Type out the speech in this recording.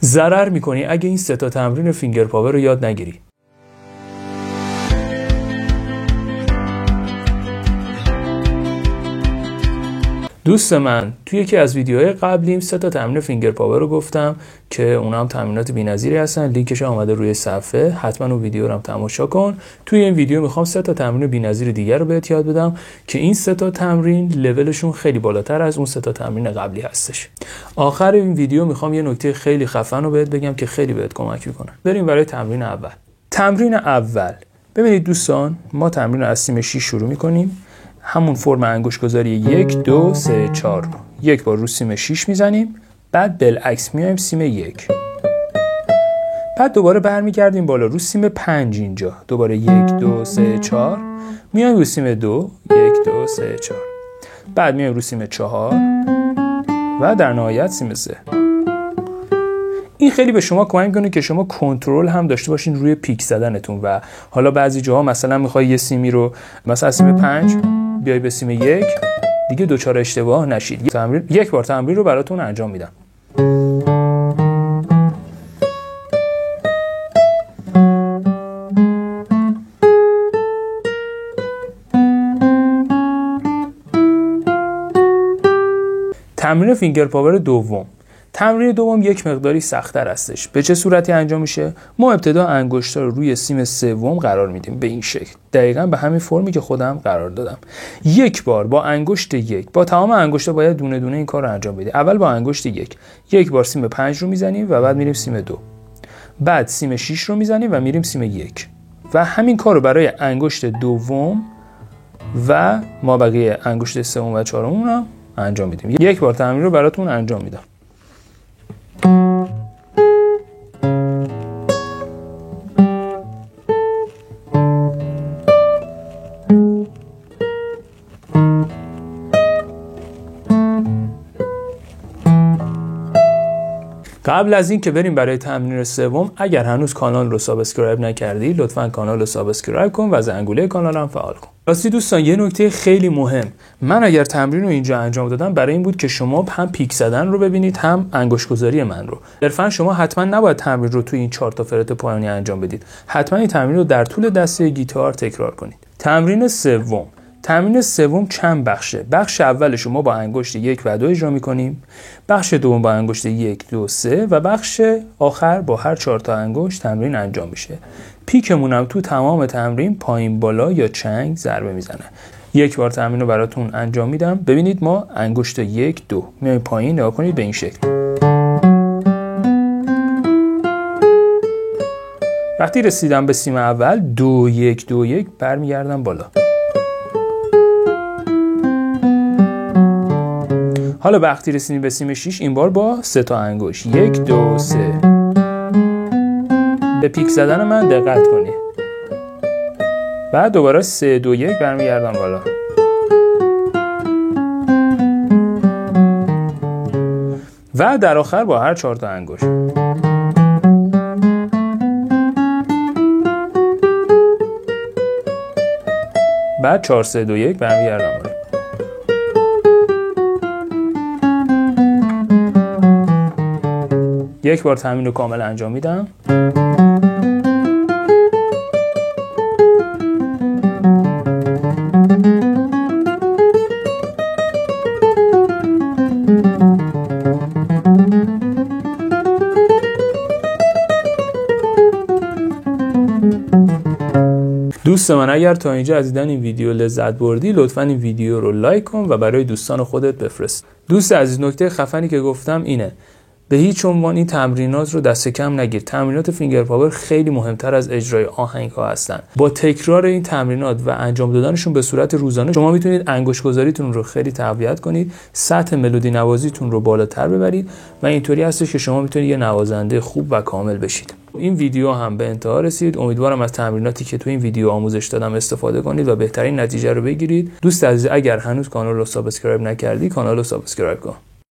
ضرر میکنی اگه این 3 تا تمرین فینگر پاور رو یاد نگیری. دوست من توی یکی از ویدیوهای قبلیم 3 تا تمرین فینگر پاور رو گفتم که اونا هم تمرینات بی‌نظیری هستن. لینکش اومده روی صفحه، حتما اون ویدیو رو هم تماشا کن. توی این ویدیو میخوام 3 تا تمرین بی‌نظیر دیگر رو بهت یاد بدم که این 3 تا تمرین لولشون خیلی بالاتر از اون 3 تا تمرین قبلی هستش. آخر این ویدیو میخوام یه نکته خیلی خفن رو بهت بگم که خیلی بهت کمک میکنه. بریم برای تمرین اول. تمرین اول، ببینید دوستان، ما تمرین از سیم 6 شروع میکنیم. همون فرم انگشت گذاری 1 2 3 4 رو یک بار رو سیم 6 میزنیم، بعد بالعکس میایم سیم 1، بعد دوباره برمیگردیم بالا رو سیم 5. اینجا دوباره 1 2 3 4 میایم رو سیم 2 1 2 3 4، بعد میایم رو سیم 4 و در نهایت سیم 3. این خیلی به شما کمک میکنه که شما کنترل هم داشته باشین روی پیک زدنتون و حالا بعضی جاها مثلا میخوای یه سیمی رو مثلا سیم 5 بیای به سیم 1 دیگه دوچار اشتباه نشید. یک بار تمرین رو براتون انجام میدم. تمرین فینگر پاور دوم. تمرین دوم یک مقداری سخت‌تر هستش. به چه صورتی انجام میشه؟ ما ابتدا انگشتا رو روی سیم 3 قرار میدیم به این شکل. دقیقاً به همین فرمی که خودم قرار دادم. یک بار با انگشت 1، با تمام انگشتا باید دونه دونه این کار رو انجام بدید. اول با انگشت 1 بار سیم 5 رو میزنیم و بعد میریم سیم 2. بعد سیم 6 رو میزنیم و میریم سیم 1. و همین کار رو برای انگشت دوم و ما بقیه انگشت 3 و 4 رو انجام میدیم. یک بار تمرین رو براتون انجام میدم. قبل از این که بریم برای تمرین سوم، اگر هنوز کانال رو سابسکرایب نکردی لطفاً کانال رو سابسکرایب کن و زنگوله کانال هم فعال کن. راستی دوستان یه نکته خیلی مهم، من اگر تمرین رو اینجا انجام دادم برای این بود که شما هم پیک زدن رو ببینید هم انگشت گذاری من رو. صرفاً شما حتما نباید تمرین رو توی این 4 تا فرت پایانی انجام بدید. حتما این تمرین رو در طول دسته گیتار تکرار کنید. تمرین سوم چند بخشه. بخش اول شما با انگشت 1 و 2 اجرا می‌کنیم. بخش دوم با انگشت 1 2 3 و بخش آخر با هر 4 تا انگشت تمرین انجام میشه. پیکمون هم تو تمام تمرین پایین بالا یا چنگ ضربه میزنه. یک بار تمرین رو براتون انجام میدم. ببینید ما انگشت 1 2 میایم پایین، نگاه کنید به این شکل. وقتی رسیدم به سیم اول 2 1 2 1 برمیگردم بالا. حالا وقتی رسیدیم به سیم 6 این بار با 3 تا انگشت 1 2 3. به پیک زدن من دقت کنید. بعد دوباره 3 2 1 برمیگردم بالا. و در آخر با هر 4 تا انگشت. بعد 4 3 2 1 برمیگردم بالا. یک بار تمرین رو کامل انجام میدم. دوست من اگر تا اینجا از دیدن این ویدیو لذت بردی لطفاً این ویدیو رو لایک کن و برای دوستان خودت بفرست. دوست عزیز، نکته خفنی که گفتم اینه، به هیچ عنوان این تمرینات رو دست کم نگیر. تمرینات فینگر پاور خیلی مهمتر از اجرای آهنگ ها هستن. با تکرار این تمرینات و انجام دادنشون به صورت روزانه شما میتونید انگشت گذاریتون رو خیلی تقویت کنید، سطح ملودی نوازیتون رو بالاتر ببرید و اینطوری هستش که شما میتونید یه نوازنده خوب و کامل بشید. این ویدیو هم به انتها رسید. امیدوارم از تمریناتی که تو این ویدیو آموزش دادم استفاده کنید و بهترین نتیجه رو بگیرید. دوست عزیز، اگر هنوز کانال رو سابسکرایب نکردی کانال رو سابسکرایب کن.